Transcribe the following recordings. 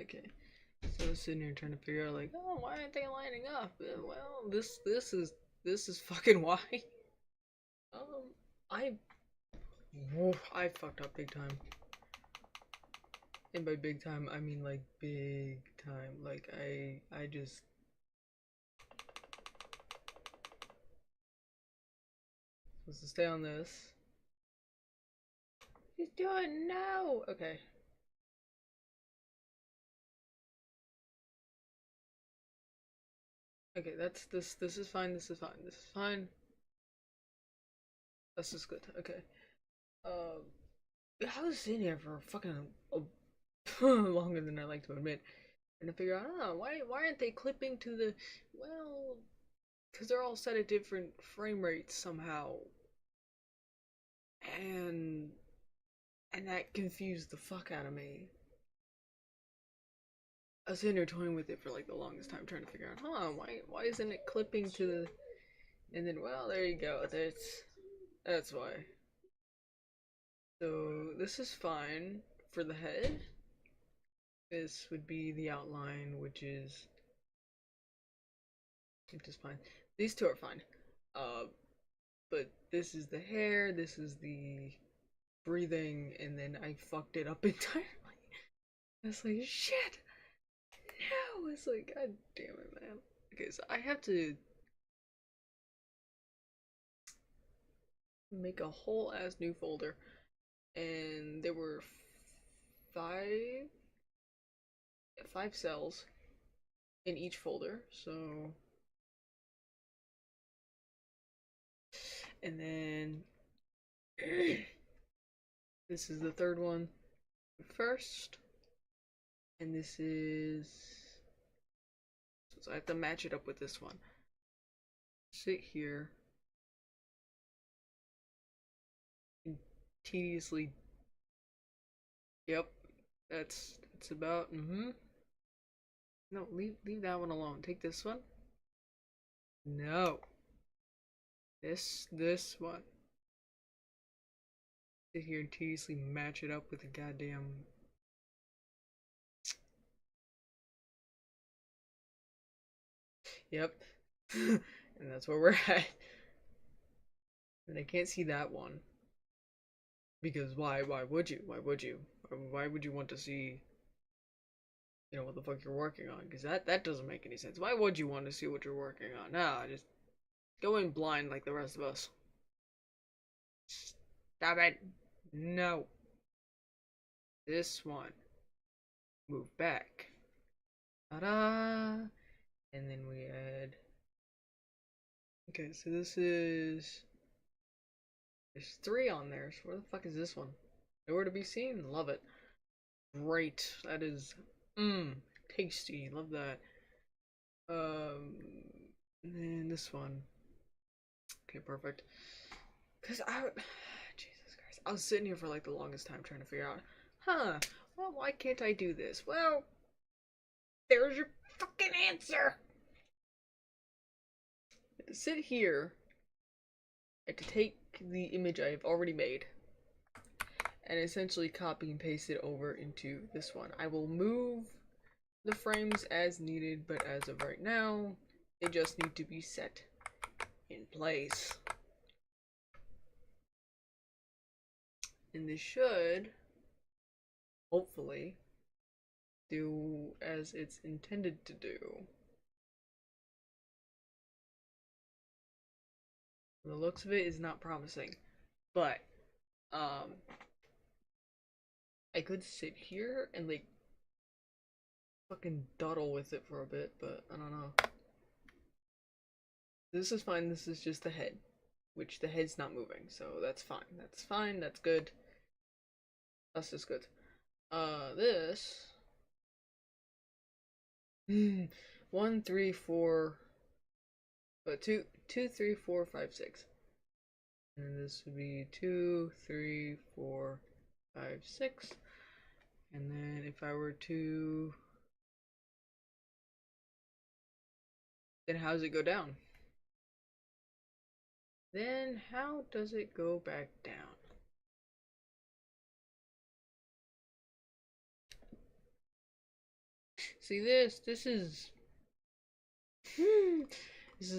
Okay. So I was sitting here trying to figure out like, oh, why aren't they lining up? Well, this is fucking why. Um, I I fucked up big time. And by big time, I mean like big time. Like I just supposed to stay on this. He's doing no. Okay. Okay, that's this. This is fine. This is fine. This is fine. This is good. Okay. Um, I was sitting here for fucking longer than I like to admit, and to figure out, oh, why aren't they clipping to the well? Because they're all set at different frame rates somehow, and that confused the fuck out of me. I was sitting here toying with it for like the longest time, trying to figure out, huh, why isn't it clipping to the? And then, well, there you go. That's why. So this is fine for the head. This would be the outline, which is fine. These two are fine. Uh, but this is the hair. This is the breathing, and then I fucked it up entirely. I was like, shit. No, it's like, god damn it, man. Okay, so I have to make a whole ass new folder, and there were five five cells in each folder. So, and then this is the third one first, and this is so I have to match it up with this one. Sit here and tediously. Yep, that's about. No, leave that one alone. Take this one. No, this one. Sit here and tediously match it up with the goddamn. Yep, and that's where we're at. And I can't see that one because why? Why would you? Why would you? Why would you want to see? What the fuck you're working on? Because that doesn't make any sense. Why would you want to see what you're working on? Nah, just go in blind like the rest of us. Stop it. No. This one. Move back. Ta-da! And then we add. Okay, so this is. There's three on there. So where the fuck is this one? Nowhere to be seen. Love it. Great. That is. Tasty. Love that. Um. And then this one. Okay, perfect. Cause Jesus Christ, I was sitting here for like the longest time trying to figure out, huh? Well, why can't I do this? Well, there's your fucking answer. Sit here and to take the image I've already made and essentially copy and paste it over into this one. I will move the frames as needed, but as of right now, they just need to be set in place. And this should, hopefully, do as it's intended to do. The looks of it is not promising, but um, I could sit here and like fucking dawdle with it for a bit, but I don't know. This is fine. This is just the head, which the head's not moving, so that's fine. That's fine. That's good. That's just good. This 1, 3, 4, but 2, 2, 3, 4, 5, 6, and this would be 2, 3, 4, 5, 6, and then if I were to, then how does it go down? Then how does it go back down? See this? This is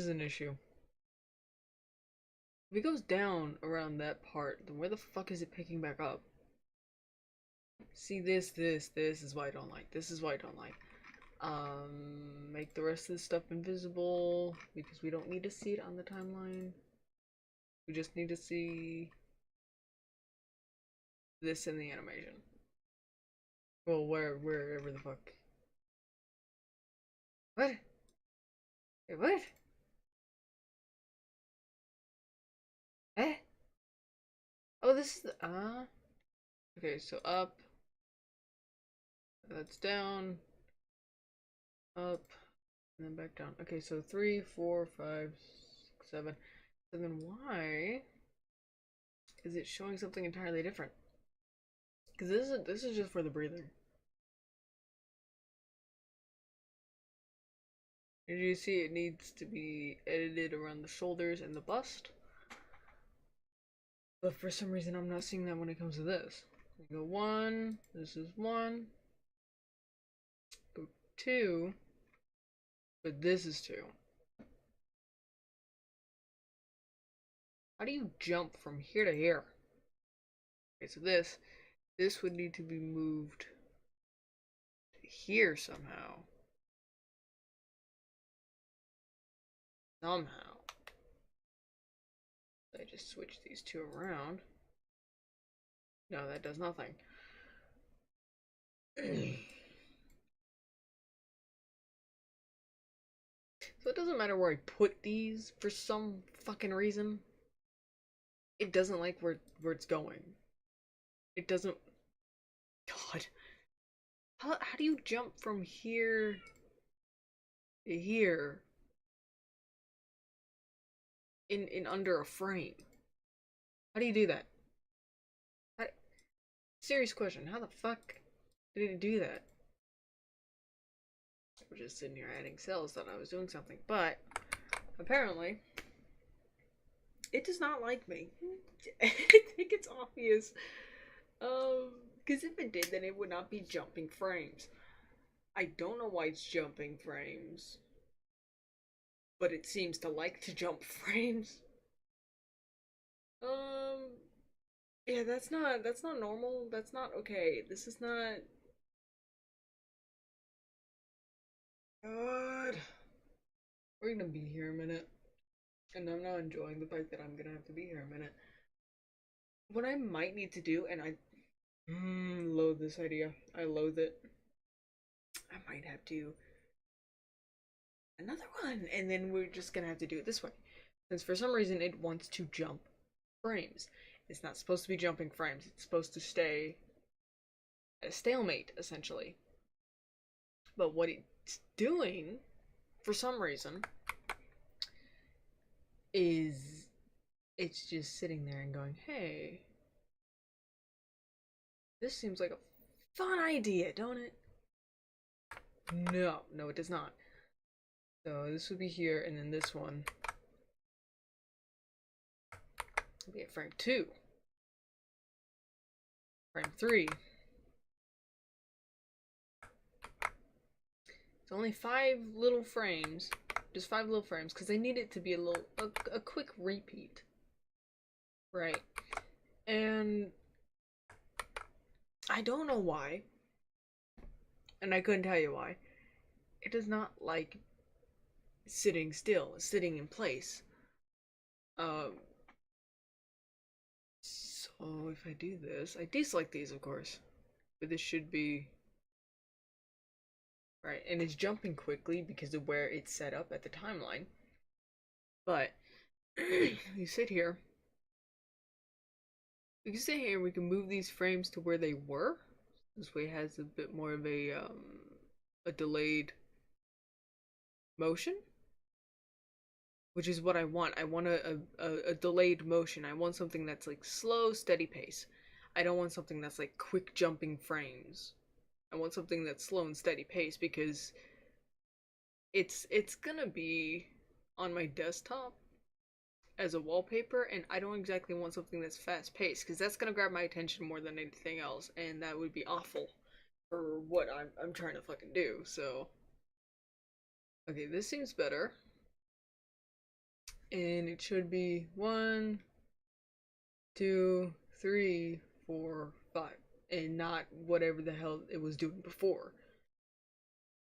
an issue. If it goes down around that part, then where the fuck is it picking back up? See this is why I don't like. This is why I don't like. Make the rest of this stuff invisible because we don't need to see it on the timeline. We just need to see this in the animation. Well, wherever the fuck. What? Wait, what? Eh? Oh, this is the, okay, so up. That's down. Up. And then back down. Okay, so 3, 4, 5, 6, 7. So then why is it showing something entirely different? Because this is just for the breathing. As you see, it needs to be edited around the shoulders and the bust. But for some reason, I'm not seeing that when it comes to this. I go 1, this is 1. Go 2, but this is 2. How do you jump from here to here? Okay, so this would need to be moved to here somehow. Somehow. I just switch these two around. No, that does nothing. So it doesn't matter where I put these for some fucking reason. It doesn't like where it's going. It doesn't. God. How do you jump from here to here in under a frame? How do you do that? Serious question. How the fuck did it do that? We're just sitting here adding cells, thought I was doing something, but apparently it does not like me. I think it's obvious. Because if it did, then it would not be jumping frames. I don't know why it's jumping frames, but it seems to like to jump frames. Yeah, that's not normal. That's not okay. This is not. God. We're gonna be here a minute. And I'm not enjoying the fact that I'm gonna have to be here a minute. What I might need to do, and I loathe this idea. I loathe it. I might have to another one, and then we're just gonna have to do it this way. Since for some reason it wants to jump frames. It's not supposed to be jumping frames. It's supposed to stay at a stalemate, essentially. But what it's doing, for some reason, is it's just sitting there and going, hey, this seems like a fun idea, don't it? No, it does not. So this would be here, and then this one would be at frame 2. Frame 3. It's only 5 little frames. Just 5 little frames, because I need it to be a quick repeat. Right. And I don't know why. And I couldn't tell you why. It does not like sitting still, sitting in place. So if I do this, I deselect these, of course. But this should be right, and it's jumping quickly because of where it's set up at the timeline. But you sit here. We can sit here. We can move these frames to where they were. This way it has a bit more of a delayed motion, which is what I want. I want a delayed motion. I want something that's like slow, steady pace. I don't want something that's like quick jumping frames. I want something that's slow and steady pace because it's gonna be on my desktop as a wallpaper, and I don't exactly want something that's fast paced because that's gonna grab my attention more than anything else, and that would be awful. for what I'm trying to fucking do. So okay, this seems better. And it should be 1, 2, 3, 4, 5. And not whatever the hell it was doing before.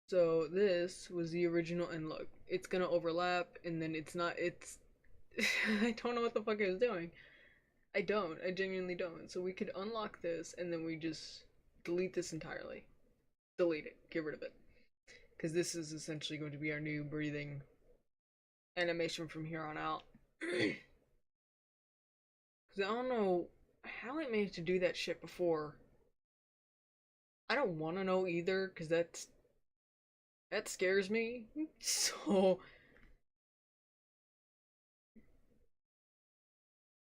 So this was the original, and look, it's gonna overlap, and then it's not, it's, I don't know what the fuck it was doing. I genuinely don't. So we could unlock this, and then we just delete this entirely. Delete it, get rid of it. Because this is essentially going to be our new breathing animation from here on out. Because I don't know how it managed to do that shit before. I don't want to know either, because that scares me. So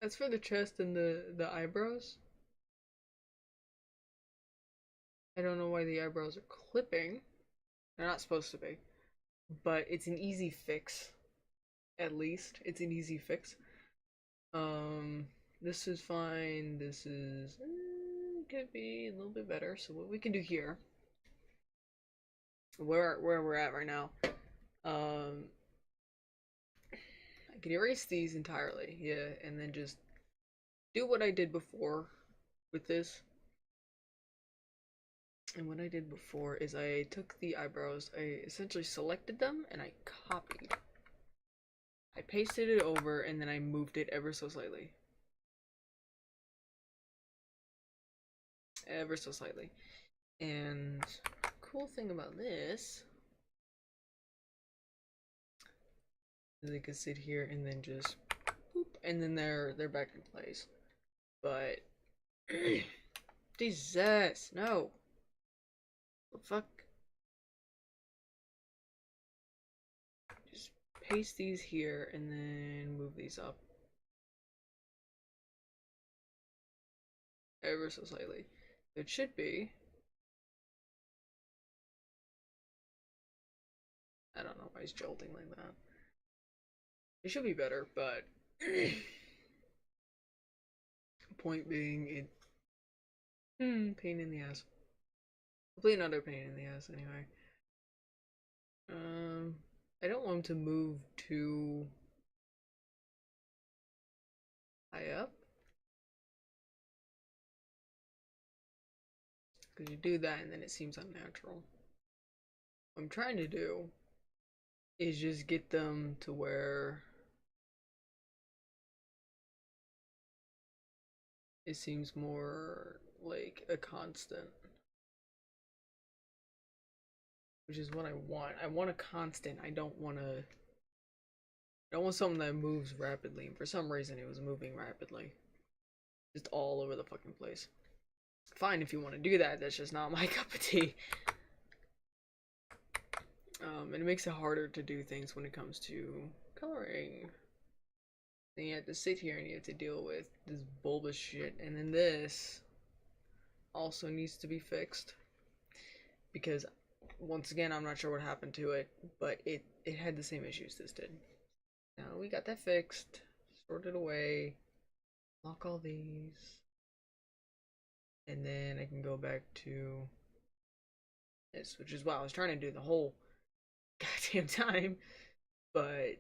as for the chest and the eyebrows, I don't know why the eyebrows are clipping. They're not supposed to be, but it's an easy fix. At least it's an easy fix. This is fine. This is could be a little bit better. So what we can do here, where we're at right now, I can erase these entirely, yeah, and then just do what I did before with this. And what I did before is I took the eyebrows, I essentially selected them, and I copied. I pasted it over, and then I moved it ever so slightly. Ever so slightly. And cool thing about this is they could sit here and then just boop, and then they're back in place. But Jesus, no. The fuck? Just paste these here and then move these up ever so slightly. It should be. I don't know why he's jolting like that. It should be better, but point being, it pain in the ass. Complete another pain in the ass anyway. I don't want him to move too high up. Because you do that and then it seems unnatural. What I'm trying to do is just get them to where it seems more like a constant. Which is what I want. I want a constant. I don't want something that moves rapidly. And for some reason it was moving rapidly. Just all over the fucking place. Fine if you want to do that, that's just not my cup of tea. And it makes it harder to do things when it comes to coloring. Then you have to sit here and you have to deal with this bulbous shit. And then this also needs to be fixed. Because, once again, I'm not sure what happened to it, but it had the same issues this did. Now we got that fixed, sorted away, lock all these, and then I can go back to this, which is what I was trying to do the whole goddamn time, but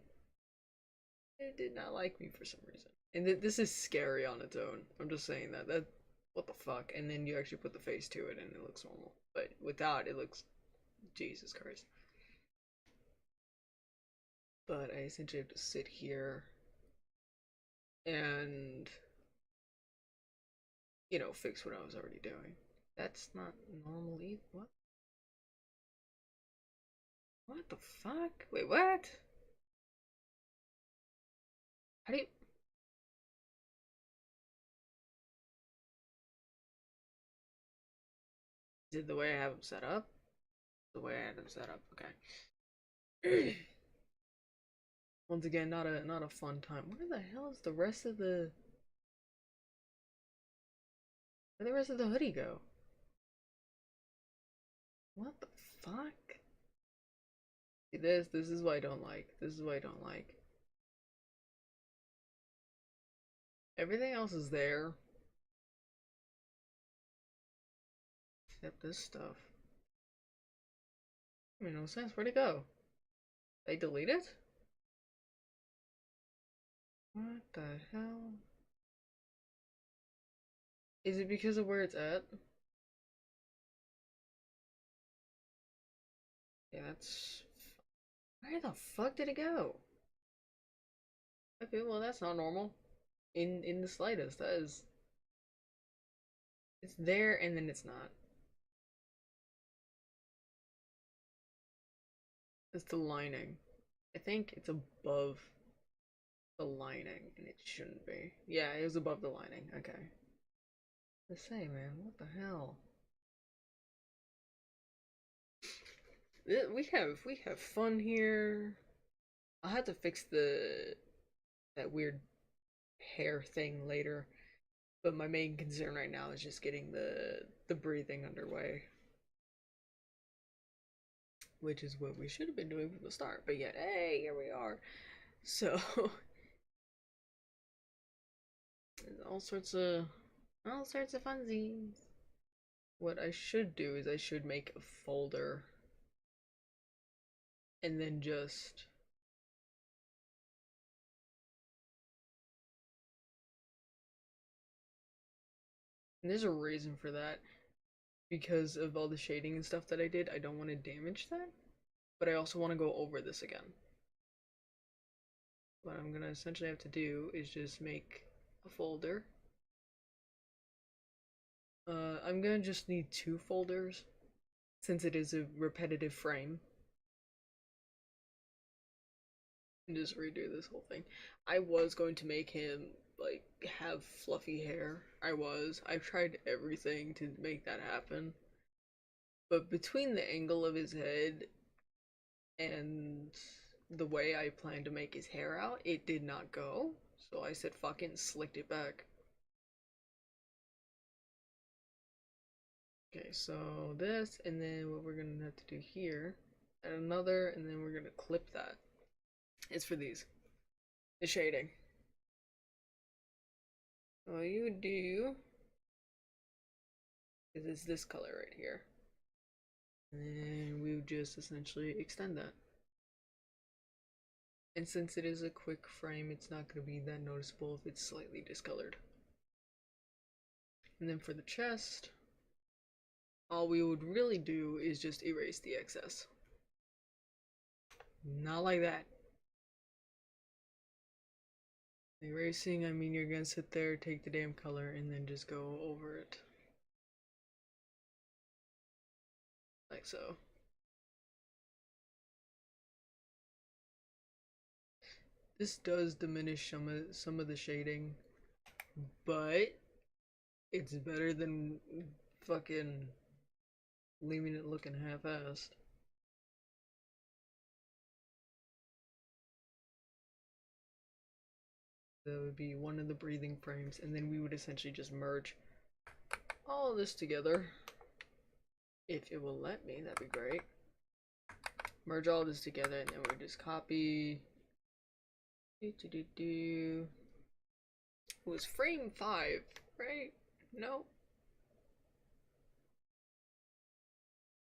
it did not like me for some reason. And this is scary on its own. I'm just saying that what the fuck? And then you actually put the face to it and it looks normal, but without it looks Jesus Christ. But I essentially have to sit here and fix what I was already doing. That's not normal either. What the fuck? Wait, what? How do you... Is it the way I have them set up? The way I had them set up, okay. Once again, not a fun time. Where the hell is the rest of the... Where'd the rest of the hoodie go? What the fuck? See, this is what I don't like. This is what I don't like. Everything else is there. Except this stuff. Made no sense. Where'd it go? They delete it? What the hell? Is it because of where it's at? Yeah, that's... Where the fuck did it go? Okay, well that's not normal. In the slightest. That is... It's there and then it's not. It's the lining. I think it's above the lining, and it shouldn't be. Yeah, it was above the lining. Okay. Let's say, man, what the hell? We have fun here. I'll have to fix that weird hair thing later. But my main concern right now is just getting the breathing underway, which is what we should have been doing from the start. But yet, hey, here we are. So all sorts of funsies. What I should do is I should make a folder and then just and there's a reason for that because of all the shading and stuff that I did. I don't want to damage that, but I also want to go over this again. What I'm gonna essentially have to do is just make a folder. I'm gonna just need 2 folders since it is a repetitive frame. And just redo this whole thing. I was going to make him like have fluffy hair. I've tried everything to make that happen. But between the angle of his head and the way I planned to make his hair out, it did not go. So I said fucking slicked it back. Okay, so this, and then what we're gonna have to do here, and another, and then we're gonna clip that. It's for these. The shading. All you do is it's this color right here. And then we would just essentially extend that. And since it is a quick frame, it's not going to be that noticeable if it's slightly discolored. And then for the chest, all we would really do is just erase the excess. Not like that. Erasing, I mean you're gonna sit there, take the damn color, and then just go over it. Like so. This does diminish some of the shading, but it's better than fucking leaving it looking half-assed. That would be one of the breathing frames, and then we would essentially just merge all this together. If it will let me, that'd be great. Merge all this together, and then we just copy. It was frame 5, right? No.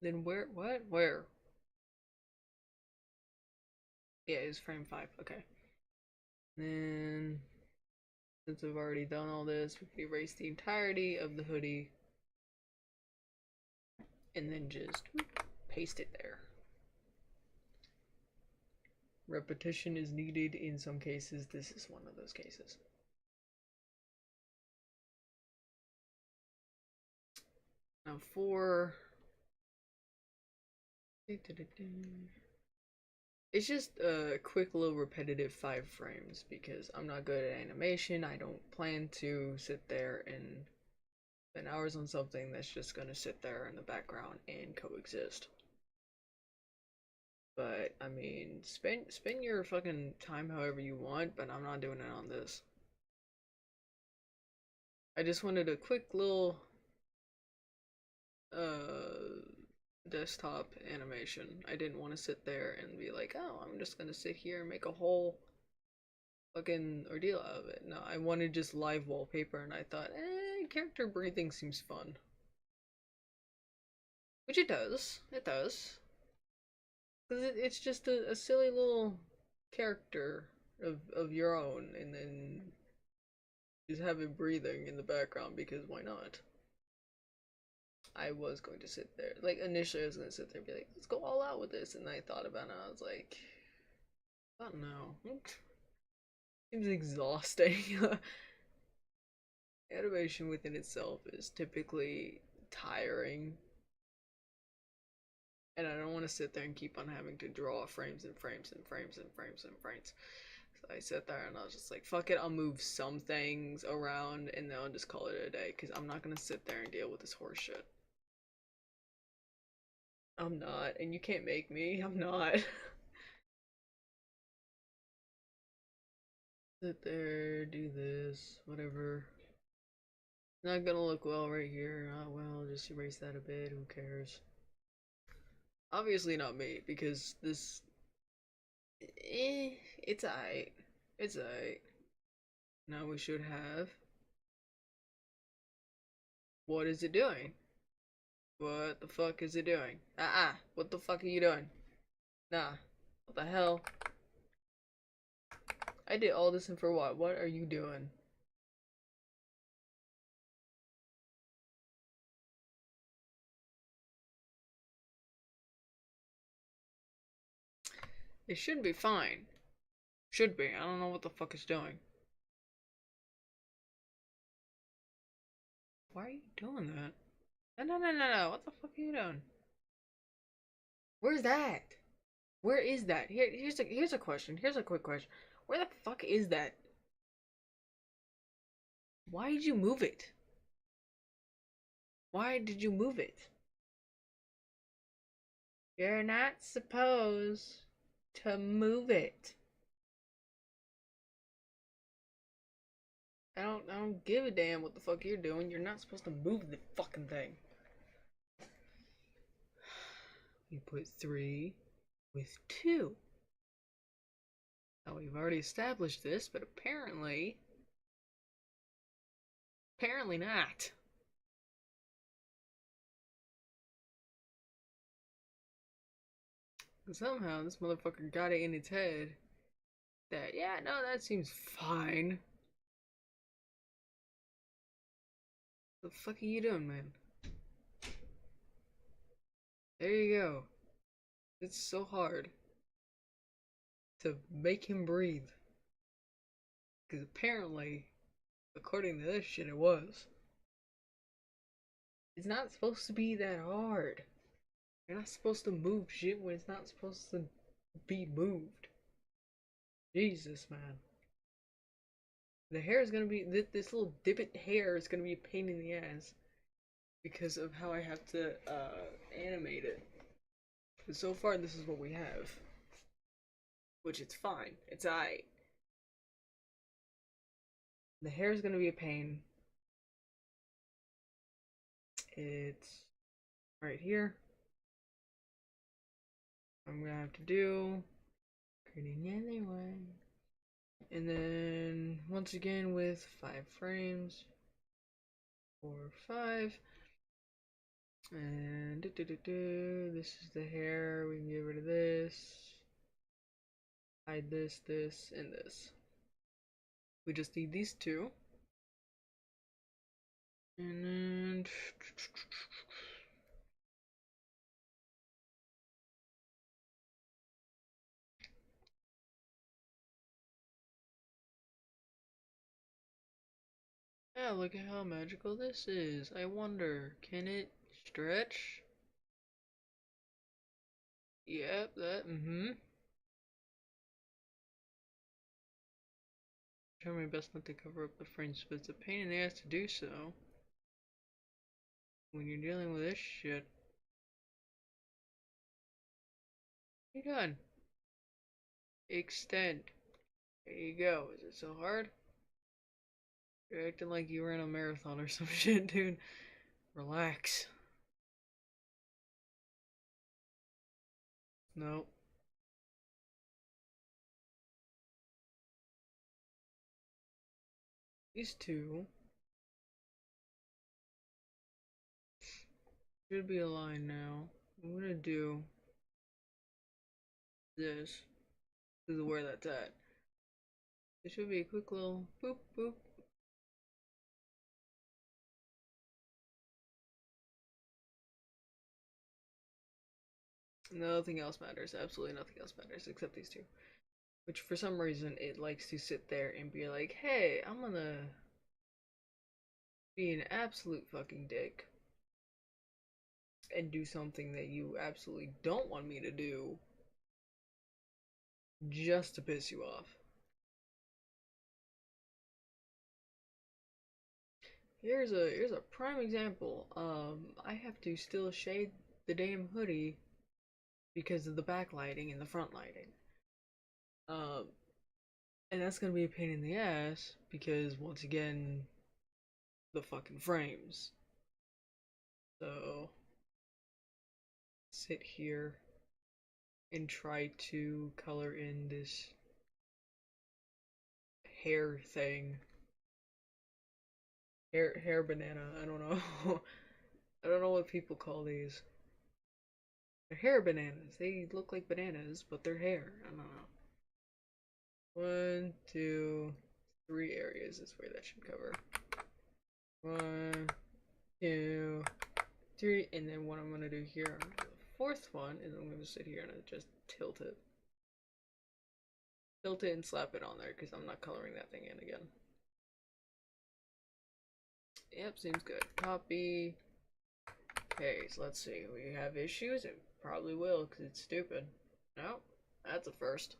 Then where? What? Where? Yeah, it was frame 5. Okay. Then, since I've already done all this, we can erase the entirety of the hoodie and then just paste it there. Repetition is needed in some cases. This is one of those cases. Now for it's just a quick little repetitive 5 frames because I'm not good at animation. I don't plan to sit there and spend hours on something that's just gonna sit there in the background and coexist. But I mean, spend your fucking time however you want, but I'm not doing it on this. I just wanted a quick little desktop animation. I didn't want to sit there and be like, oh, I'm just gonna sit here and make a whole fucking ordeal out of it. No, I wanted just live wallpaper, and I thought, character breathing seems fun. Which it does. It does. Because it's just a silly little character of your own, and then just have it breathing in the background because why not? I was going to sit there. Like, initially, I was going to sit there and be like, let's go all out with this. And I thought about it, and I was like, I don't know. Seems exhausting. Animation within itself is typically tiring, and I don't want to sit there and keep on having to draw frames and frames and frames and frames and frames. So I sat there and I was just like, fuck it, I'll move some things around and then I'll just call it a day because I'm not gonna sit there and deal with this horse shit. I'm not, and you can't make me. I'm not. Sit there, do this, whatever. Not gonna look well right here. Oh well, just erase that a bit. Who cares? Obviously not me because this. It's alright. It's alright. Now we should have. What is it doing? What the fuck is it doing? What the fuck are you doing? Nah. What the hell? I did all this and for what? What are you doing? It should be fine. Should be. I don't know what the fuck it's doing. Why are you doing that? No. What the fuck are you doing? Where's that? Where is that? Here's a question. Here's a quick question. Where the fuck is that? Why did you move it? Why did you move it? You're not supposed to move it. I don't give a damn what the fuck you're doing. You're not supposed to move the fucking thing. You put 3 with 2. Now we've already established this, but apparently not. Somehow this motherfucker got it in its head that, yeah, no, that seems fine. What the fuck are you doing, man? There you go. It's so hard to make him breathe. Because apparently, according to this shit, it was. It's not supposed to be that hard. You're not supposed to move shit when it's not supposed to be moved. Jesus, man. The hair is gonna be, this little divot hair is gonna be a pain in the ass because of how I have to animate it. But so far, this is what we have. Which it's fine. It's alright. The hair is gonna be a pain. It's right here. I'm gonna have to do create another one. And then once again with 5 frames. 4, 5. And this is the hair. We can get rid of this. Hide this, this, and this. We just need these two. And then yeah, look at how magical this is. I wonder, can it stretch? Yep, that, Try my best not to cover up the frames, but it's a pain in the ass to do so when you're dealing with this shit. What are you doing? Extend. There you go. Is it so hard? You're acting like you ran a marathon or some shit, dude. Relax. No. These two should be aligned now. I'm gonna do this is where that's at. It should be a quick little boop boop. Nothing else matters. Absolutely nothing else matters except these two. Which for some reason it likes to sit there and be like, hey, I'm gonna be an absolute fucking dick and do something that you absolutely don't want me to do just to piss you off. Here's a prime example. I have to still shade the damn hoodie because of the backlighting and the front lighting. Um, and that's gonna be a pain in the ass because once again, the fucking frames. So sit here and try to color in this hair thing. Hair banana, I don't know. I don't know what people call these. They're hair bananas. They look like bananas, but they're hair. I don't know. 1, 2, 3 areas is where that should cover. 1, 2, 3, and then what I'm gonna do here, the fourth one is I'm gonna sit here and just tilt it. Tilt it and slap it on there because I'm not coloring that thing in again. Yep, seems good. Copy. Okay, so let's see. We have issues? It probably will because it's stupid. No, that's a first.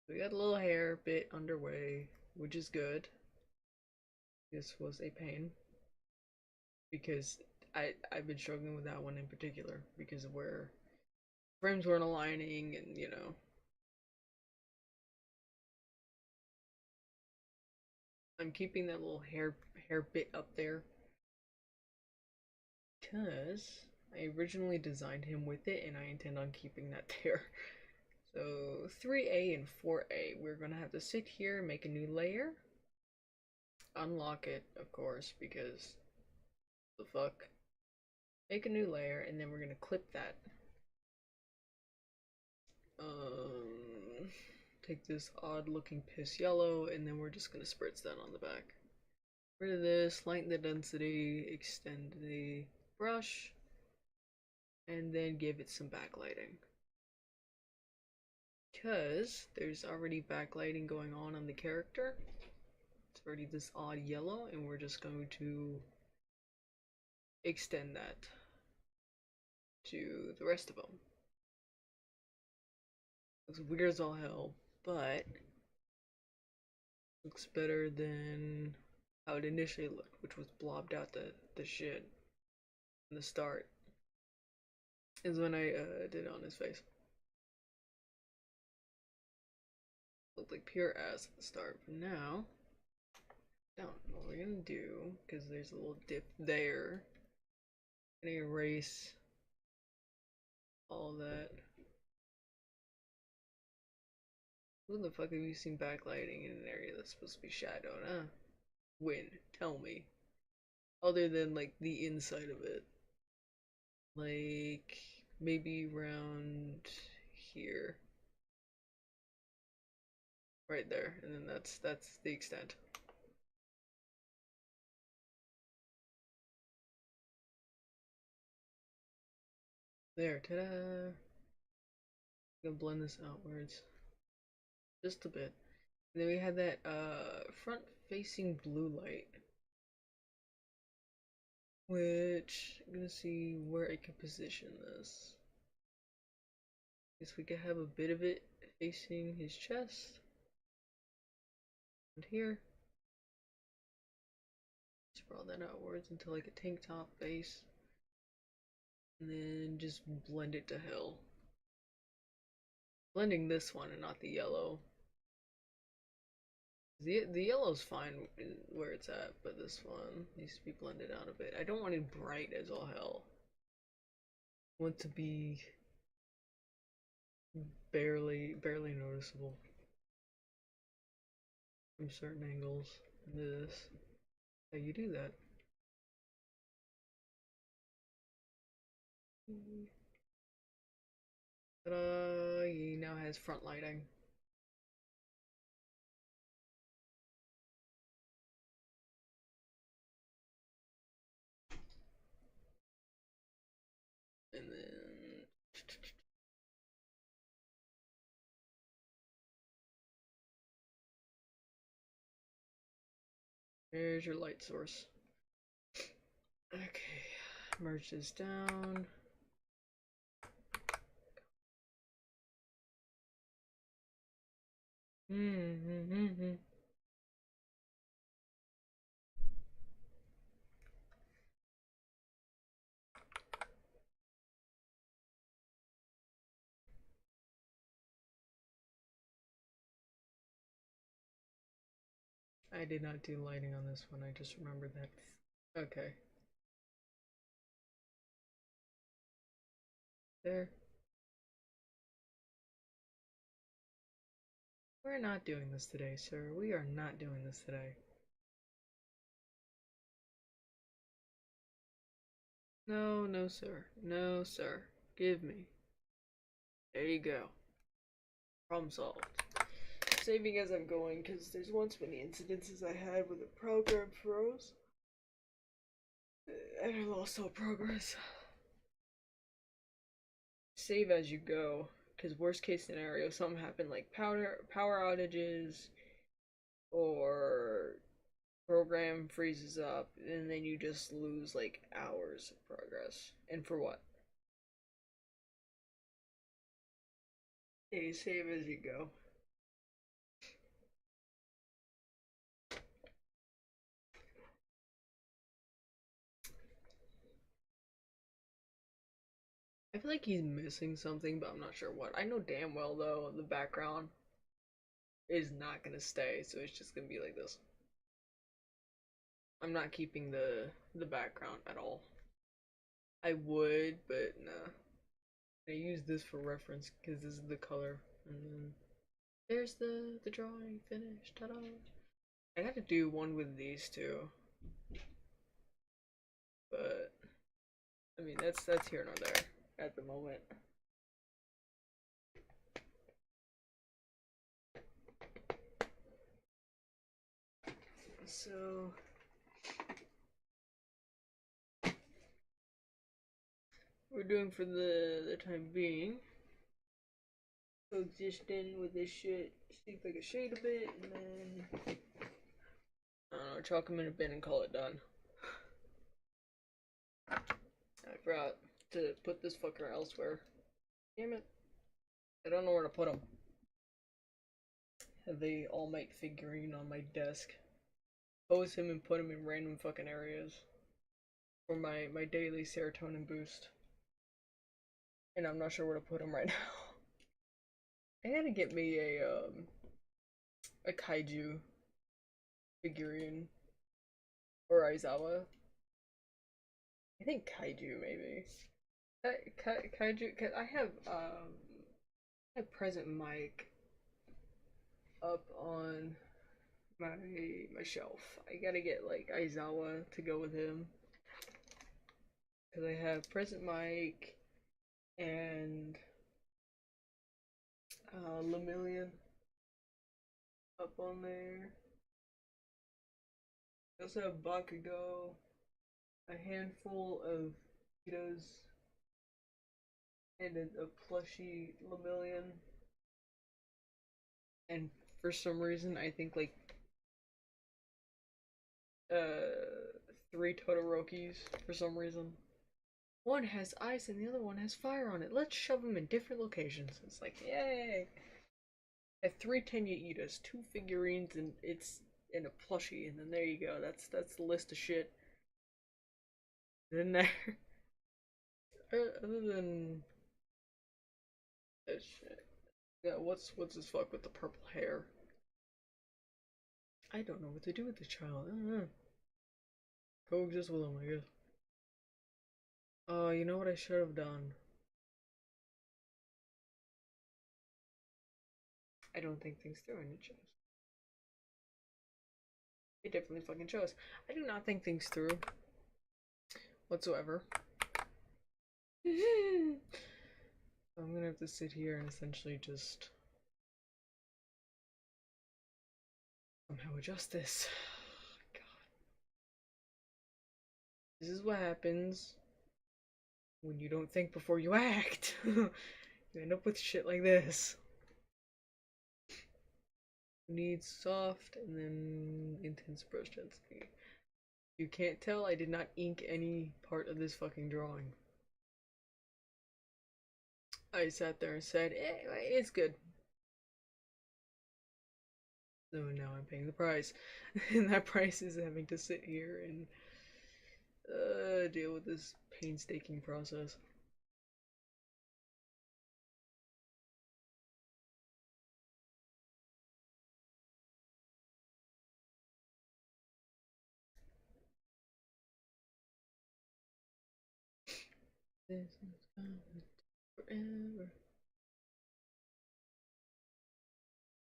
We got a little hair bit underway, which is good. This was a pain because I've been struggling with that one in particular because of where frames weren't aligning and I'm keeping that little hair bit up there because I originally designed him with it and I intend on keeping that there. So 3A and 4A, we're gonna have to sit here, make a new layer, unlock it, of course, because the fuck. Make a new layer, and then we're gonna clip that. Take this odd looking piss yellow, and then we're just gonna spritz that on the back. Rid of this, lighten the density, extend the brush, and then give it some backlighting. Because there's already backlighting going on the character. It's already this odd yellow, and we're just going to extend that to the rest of them. Looks weird as all hell, but looks better than how it initially looked, which was blobbed out the shit in the start. Is when I did it on his face. Looked like pure ass at the start, but now, what we're gonna do, because there's a little dip there, I'm gonna erase all that. Who the fuck have you seen backlighting in an area that's supposed to be shadowed, huh? When? Tell me. Other than, like, the inside of it. Like, maybe around here. Right there, and then that's the extent. There, ta-da! I'm gonna blend this outwards just a bit. And then we had that front-facing blue light, which I'm gonna see where I can position this. Guess we could have a bit of it facing his chest, and here. Sprawl that outwards into like a tank top base, and then just blend it to hell. Blending this one and not the yellow. The yellow's fine where it's at, but this one needs to be blended out a bit. I don't want it bright as all hell. I want it to be barely noticeable from certain angles. This, how you do that? He now has front lighting. And then there's your light source. Okay, merge this down. I did not do lighting on this one, I just remembered that. Okay. There. We're not doing this today, sir. We are not doing this today. No, no, sir. No, sir. Give me. There you go. Problem solved. Saving as I'm going, because there's once many incidences I had with the program froze. And I lost all progress. Save as you go, because worst case scenario, something happened like power outages, or program freezes up, and then you just lose like hours of progress. And for what? Hey, save as you go. I feel like he's missing something, but I'm not sure what. I know damn well though the background is not gonna stay, so it's just gonna be like this. I'm not keeping the background at all. I would, but nah. I use this for reference because this is the color, and then there's the drawing finished. Ta-da! I got to do one with these two, but I mean that's here nor there at the moment. So we're doing for the time being coexisting with this shit. See if I can shade a bit, and then I don't know, chalk them in a bin and call it done. I forgot to put this fucker elsewhere. Damn it! I don't know where to put them. Have the All Might figurine on my desk. Pose him and put him in random fucking areas for my daily serotonin boost. And I'm not sure where to put him right now. I gotta get me a kaiju figurine or Aizawa. I think kaiju maybe. Kaiju. Cause I have present Mike up on my shelf. I gotta get like Aizawa to go with him. Cause I have present Mike and Lemillion up on there. I also have Bakugo, a handful of Cheetos, and a plushy Lemillion. And for some reason, I think like three Todorokis for some reason. One has ice and the other one has fire on it. Let's shove them in different locations. It's like, yay! I have three Tenya Idas, two figurines, and it's in a plushie, and then there you go. That's the list of shit. And then there, other than that shit, yeah. What's this fuck with the purple hair? I don't know what to do with the child. I don't know. Coexist with him, I guess. Oh, you know what I should have done? I don't think things through, and it shows. It definitely fucking shows. I do not think things through whatsoever. I'm gonna have to sit here and essentially just somehow adjust this. God. This is what happens when you don't think before you act. You end up with shit like this. You need soft and then intense brush density. You can't tell I did not ink any part of this fucking drawing. I sat there and said, it's good. So now I'm paying the price. And that price is having to sit here and deal with this painstaking process. This is gonna take forever.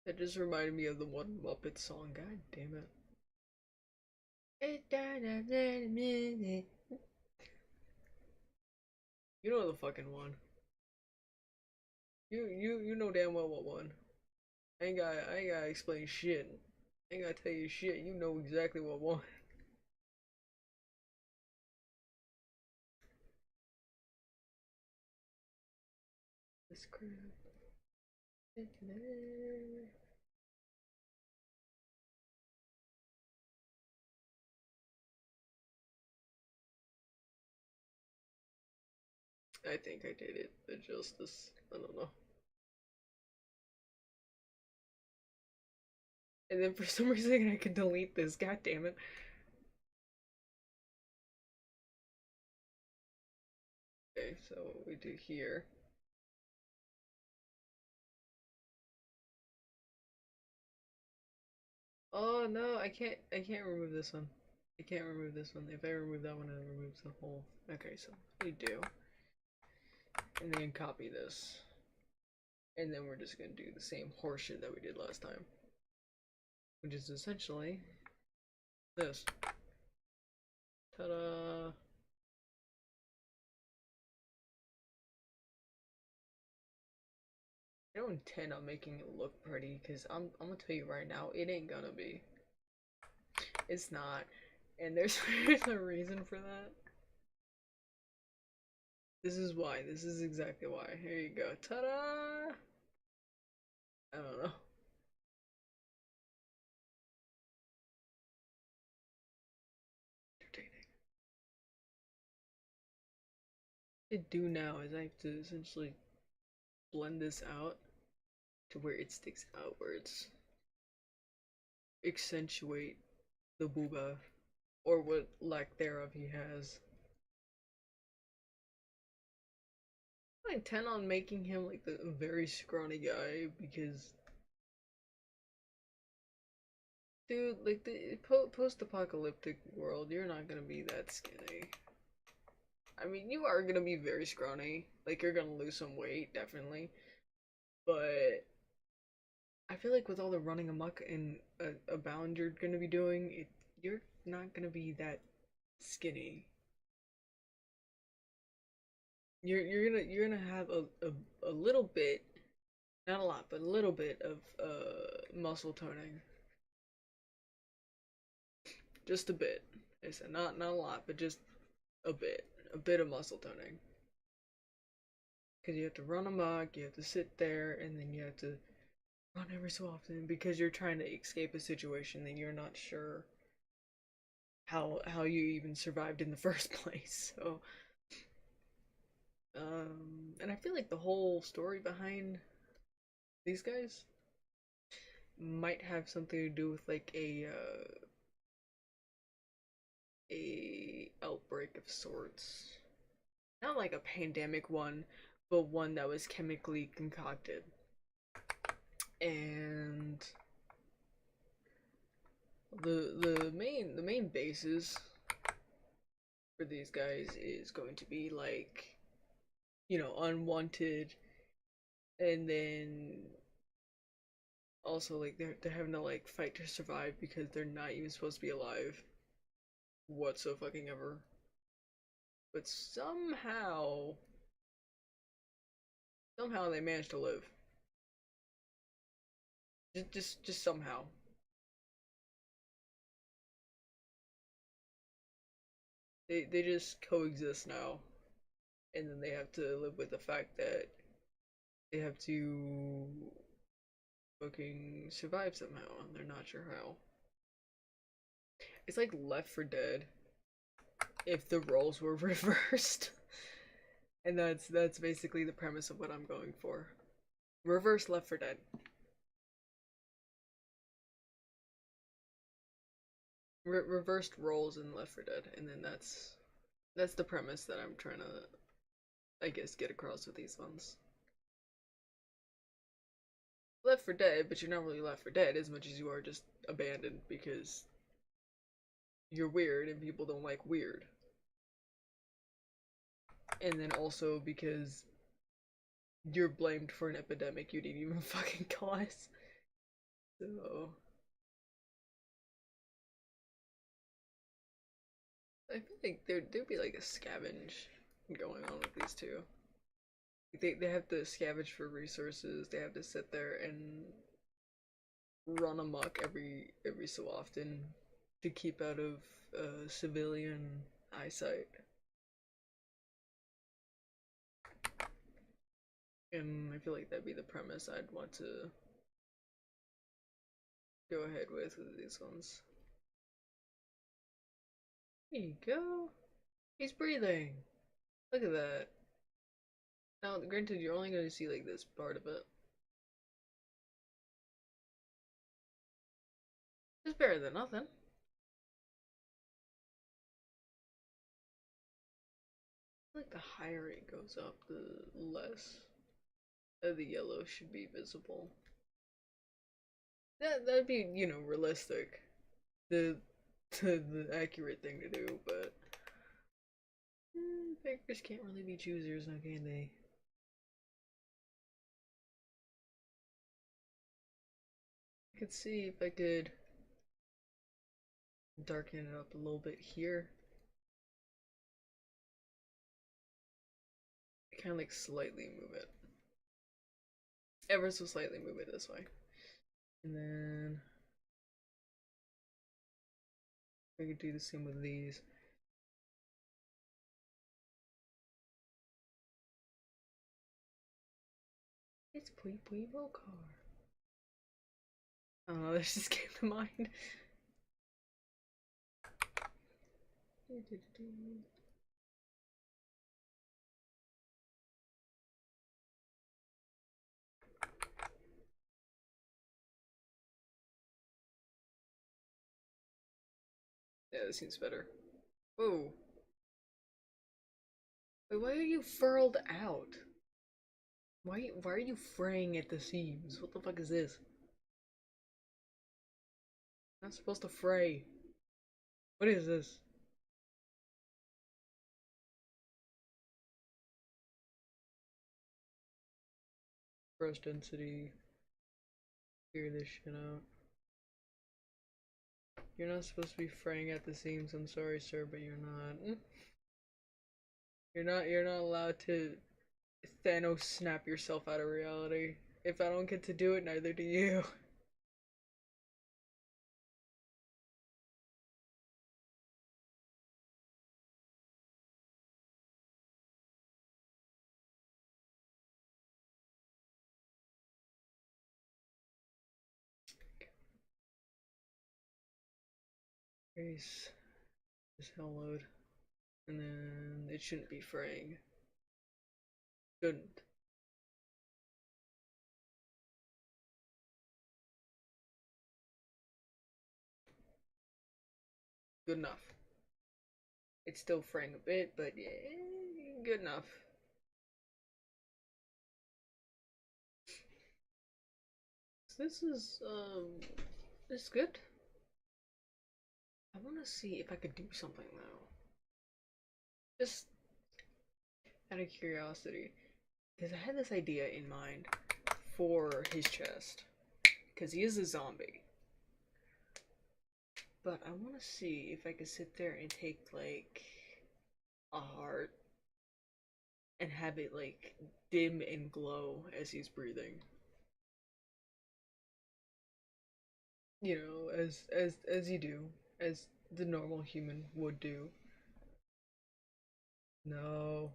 That just reminded me of the one Muppet song. God damn it. You know the fucking one. You know damn well what one. I ain't gotta explain shit. I ain't gotta tell you shit. You know exactly what one. This crap. I think I did it the justice. I don't know. And then for some reason I could delete this. God damn it. Okay, so what we do here. Oh no, I can't remove this one. I can't remove this one. If I remove that one, it removes the whole. Okay, so we do. And then copy this. And then we're just gonna do the same horseshit that we did last time. Which is essentially this. Ta-da! I don't intend on making it look pretty, because I'm gonna tell you right now, it ain't gonna be. It's not. And there's a reason for that. This is why. This is exactly why. Here you go. Ta-da! I don't know. Entertaining. What I do now is I have to essentially blend this out to where it sticks outwards. Accentuate the booba, or what lack thereof he has. I intend on making him like the very scrawny guy because, dude, like the post-apocalyptic world, you're not gonna be that skinny. I mean, you are gonna be very scrawny. Like you're gonna lose some weight, definitely. But I feel like with all the running amok and Abound you're gonna be doing, you're not gonna be that skinny. You're gonna have a little bit, not a lot, but a little bit of muscle toning. Just a bit. I said not a lot, but just a bit of muscle toning. Because you have to run amok, you have to sit there, and then you have to run every so often because you're trying to escape a situation that you're not sure how you even survived in the first place. So, and I feel like the whole story behind these guys might have something to do with like a outbreak of sorts. Not like a pandemic one, but one that was chemically concocted. And the main basis for these guys is going to be like, unwanted, and then also like they're having to like fight to survive because they're not even supposed to be alive whatsoever. But somehow Somehow they managed to live. Just somehow. They just coexist now, and then they have to live with the fact that they have to fucking survive somehow, and they're not sure how. It's like Left 4 Dead if the roles were reversed. And that's basically the premise of what I'm going for. Reverse Left 4 Dead. Reversed roles in Left 4 Dead, and then that's the premise that I'm trying to, I guess, get across with these ones. Left 4 Dead, but you're not really Left 4 Dead as much as you are just abandoned because you're weird and people don't like weird. And then also because you're blamed for an epidemic you didn't even fucking cause. So I feel like there'd be like a scavenge going on with these two. They have to scavenge for resources. They have to sit there and run amok every so often to keep out of civilian eyesight. And I feel like that'd be the premise I'd want to go ahead with these ones. There you go. He's breathing. Look at that. Now, granted, you're only going to see like this part of it. It's better than nothing. Like the higher it goes up, the less the yellow should be visible. That'd be, you know, realistic. The the accurate thing to do, but bakers can't really be choosers, now can they? I could see if I could darken it up a little bit here. Kind of like slightly move it. Ever so slightly move it this way. And then I could do the same with these. It's Pui Pui Volcar. I don't know, this just came to mind. Yeah, this seems better. Whoa. Wait, why are you furled out? Why are you fraying at the seams? What the fuck is this? Not supposed to fray. What is this? Gross density. Figure this shit out. You're not supposed to be fraying at the seams. I'm sorry, sir, but you're not. You're not allowed to Thanos snap yourself out of reality. If I don't get to do it, neither do you. Race is hell load. And then it shouldn't be fraying. Shouldn't. Good enough. It's still fraying a bit, but yeah, good enough. So this is good. I want to see if I could do something though. Just out of curiosity, because I had this idea in mind for his chest, because he is a zombie. But I want to see if I could sit there and take like a heart and have it like dim and glow as he's breathing. You know, as you do, as the normal human would do. No.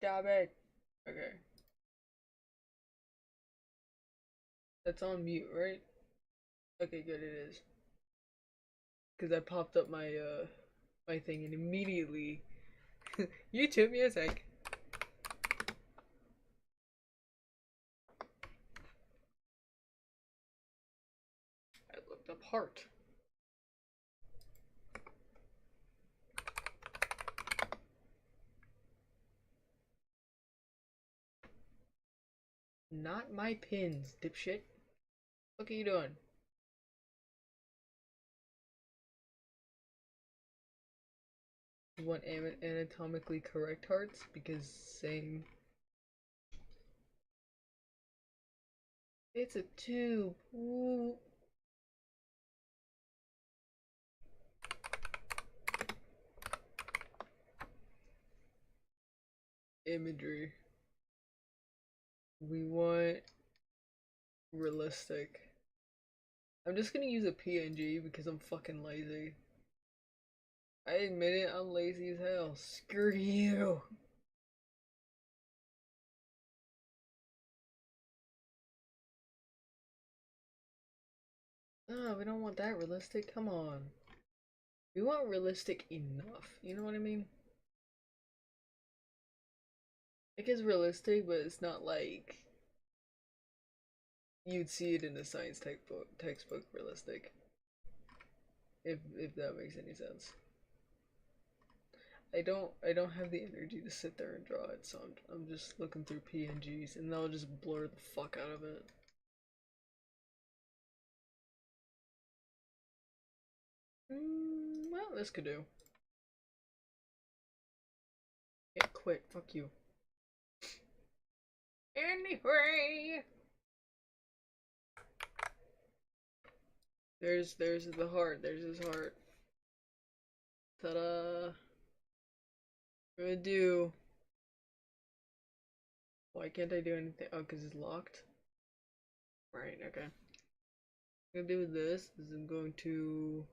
Stop it. Okay. That's on mute, right? Okay, good it is. Cause I popped up my thing and immediately YouTube music. I looked up heart. Not my pins, dipshit. What are you doing? You want anatomically correct hearts? Because same. It's a tube. Ooh. Imagery. We want realistic. I'm just gonna use a PNG because I'm fucking lazy. I admit it, I'm lazy as hell. Screw you. No, we don't want that realistic. Come on. We want realistic enough. You know what I mean? It is realistic, but it's not like you'd see it in a science textbook realistic. If that makes any sense. I don't have the energy to sit there and draw it, so I'm just looking through PNGs and they'll just blur the fuck out of it. Well, this could do. Yeah, quit. Fuck you. Anyway, there's the heart. There's his heart. Ta-da! I'm gonna do. Why can't I do anything? Oh, because it's locked. Right. Okay. I'm gonna do this. Is I'm going to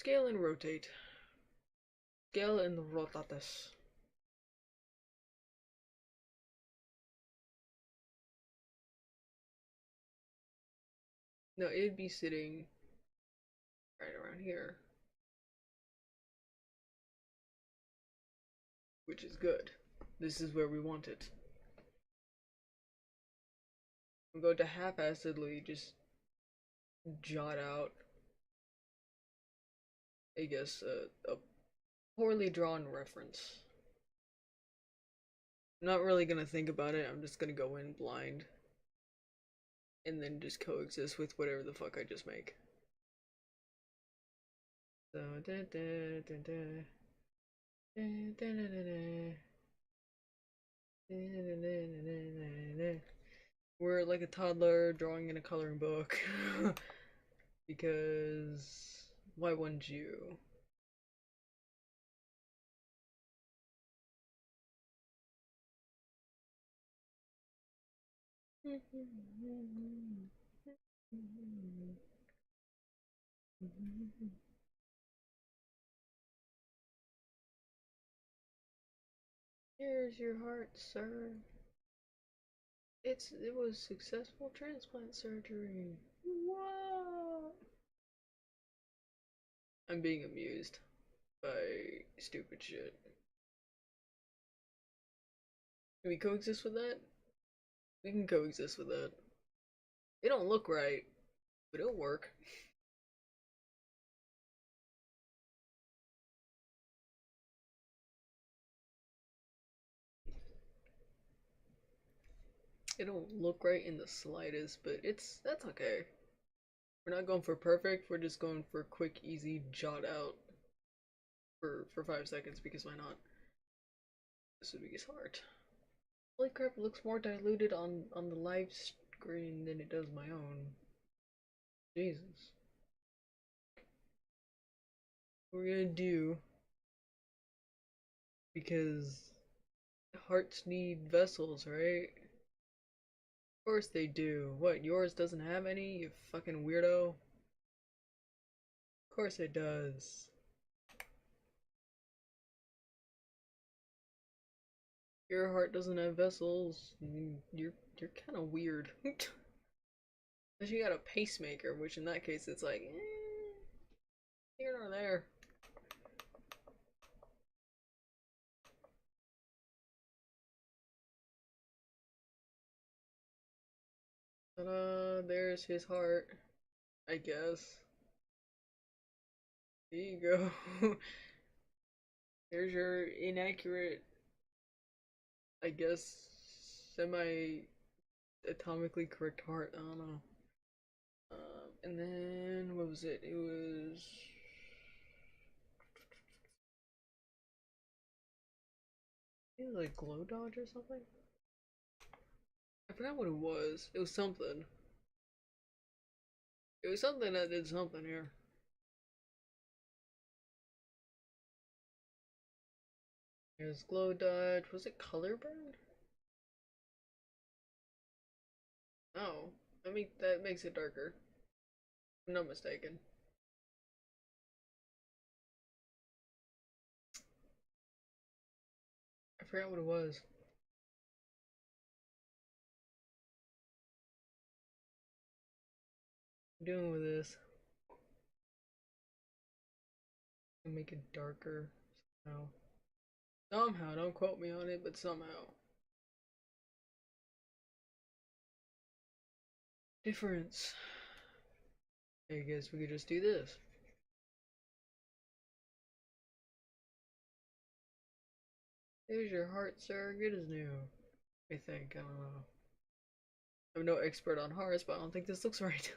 scale and rotate. Scale and rotatus. No, it'd be sitting right around here, which is good. This is where we want it. I'm going to haphazardly just jot out, I guess, a poorly drawn reference. I'm not really gonna think about it, I'm just gonna go in blind and then just coexist with whatever the fuck I just make. So, we're like a toddler drawing in a coloring book. Because why wouldn't you? Here's your heart, sir. It was successful transplant surgery. Whoa! I'm being amused by stupid shit. Can we coexist with that? We can coexist with that. It don't look right, but it'll work. It don't look right in the slightest, but that's okay. We're not going for perfect, we're just going for quick, easy jot out for 5 seconds because why not? This would be his heart. Holy crap, it looks more diluted on the live screen than it does my own. Jesus. What we're gonna do Because hearts need vessels, right? Of course they do. What, yours doesn't have any, you fucking weirdo? Of course it does. Your heart doesn't have vessels. You're kind of weird. Unless you got a pacemaker, which in that case it's like, here nor there. Ta-da, there's his heart, I guess. There you go. There's your inaccurate, I guess, semi-atomically correct heart. I don't know. And then, what was it? It was... like glow dodge or something? I forgot what it was. It was something. It was something that did something here. It was glow dodge. Was it color burn? Oh, I mean that makes it darker. If I'm not mistaken. I forgot what it was. What am I doing with this? Make it darker somehow. Somehow, don't quote me on it, but somehow. Difference. I guess we could just do this. There's your heart, sir. Good as new. I think. I don't know. I'm no expert on hearts, but I don't think this looks right.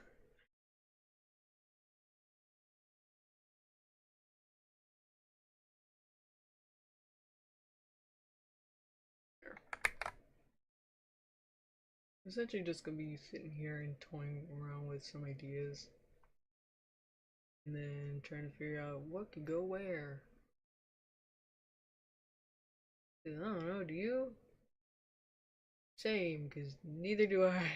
I'm essentially just gonna be sitting here and toying around with some ideas. And then trying to figure out what could go where. I don't know, do you? Same, because neither do I.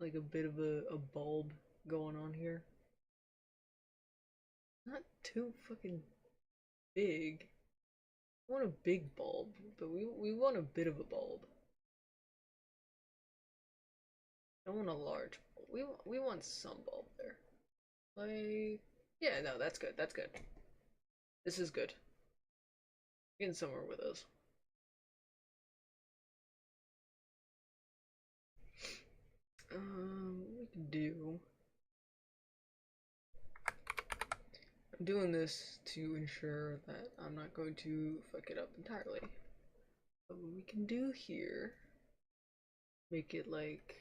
Like a bit of a bulb going on here. Not too fucking big. I want a big bulb, but we want a bit of a bulb. I don't want a large bulb. We want some bulb there. Like, yeah, no, that's good. That's good. This is good. Getting somewhere with us. What we can do. I'm doing this to ensure that I'm not going to fuck it up entirely. But what we can do here, make it like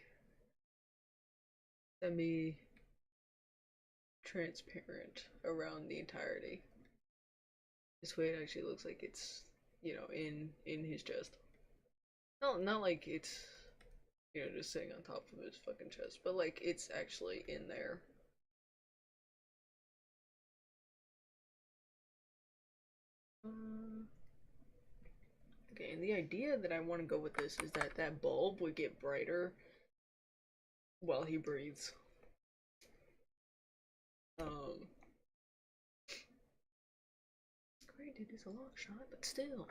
semi transparent around the entirety. This way it actually looks like it's, in his chest. No, not like it's, just sitting on top of his fucking chest, but like it's actually in there. Okay, and the idea that I want to go with this is that that bulb would get brighter while he breathes. Granted, it's a long shot, but still.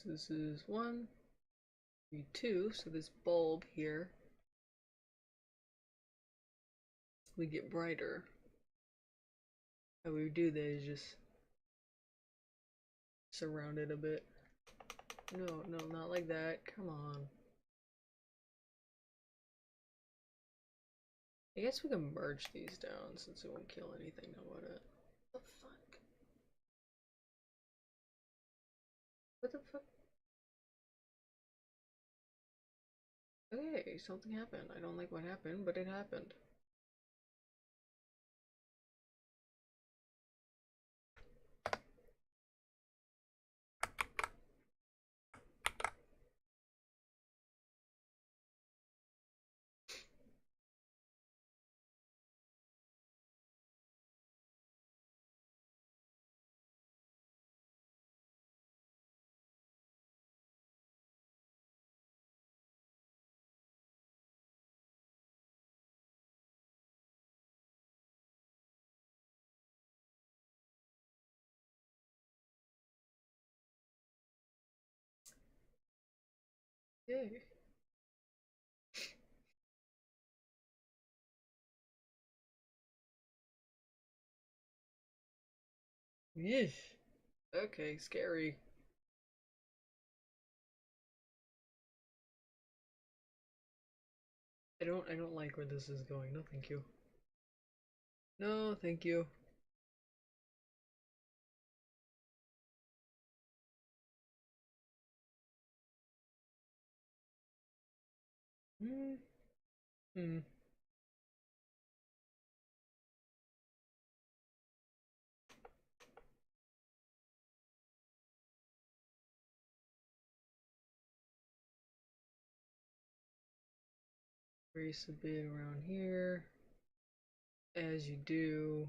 So this is 1, 2, so this bulb here, we get brighter. How we do that is just surround it a bit. No, no, not like that. Come on. I guess we can merge these down since it won't kill anything now, would it? What the fuck? What the fuck? Okay, something happened. I don't like what happened, but it happened. Yay. Yeesh. Okay, scary. I don't like where this is going. No, thank you. No, thank you. Hmm. Hmm. Race a bit around here. As you do.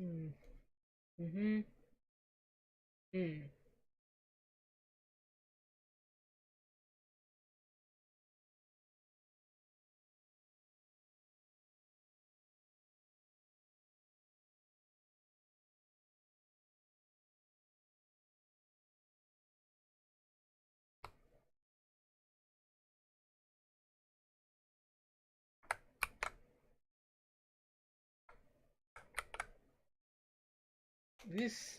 Hmm. Mm-hmm. Hmm. This.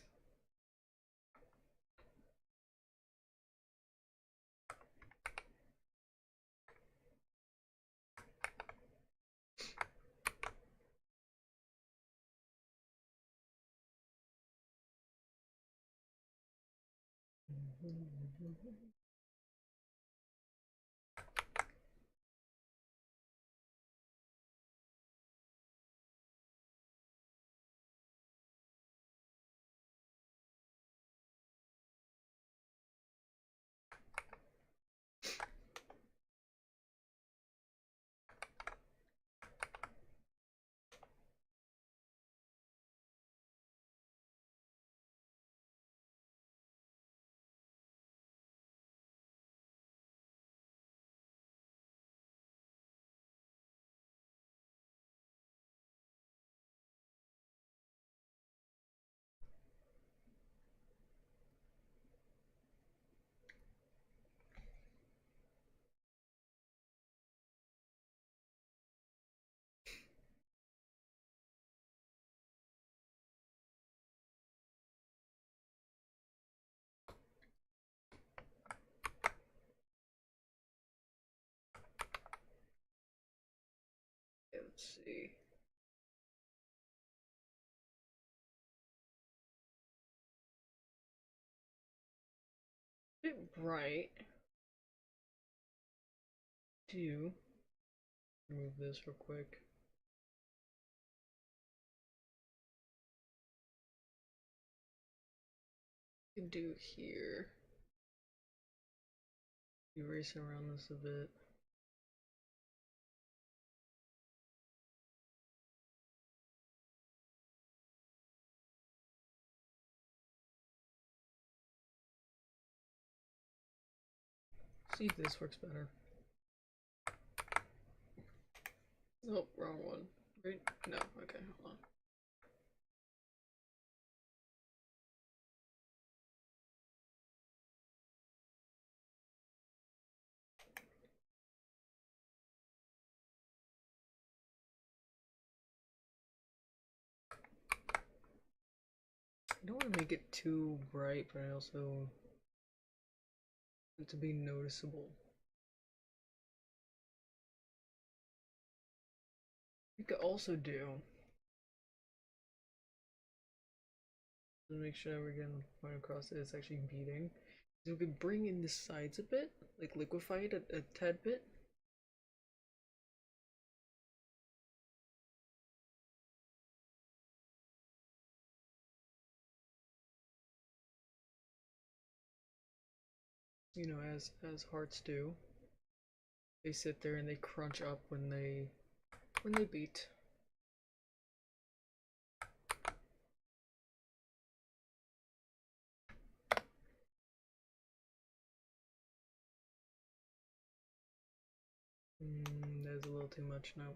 Let's see. Bit bright. Do remove this real quick. You can do here. Erase around this a bit. See if this works better. Nope, wrong one. Right? No, okay, hold on. I don't want to make it too bright, but I also want it to be noticeable. You could also do, to make sure we're getting the point across that it's actually beating, is we could bring in the sides a bit, like liquefy it a tad bit. You know, as hearts do. They sit there and they crunch up when they beat. That's a little too much now.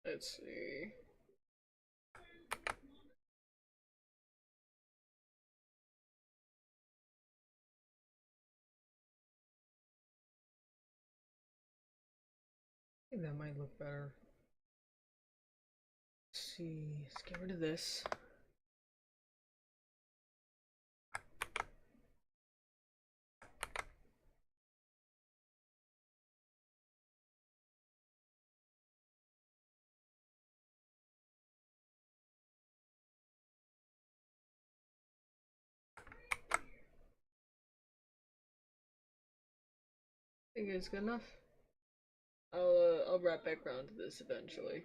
Let's see. I think that might look better. Let's see. Let's get rid of this. I think it's good enough. I'll wrap back around to this eventually.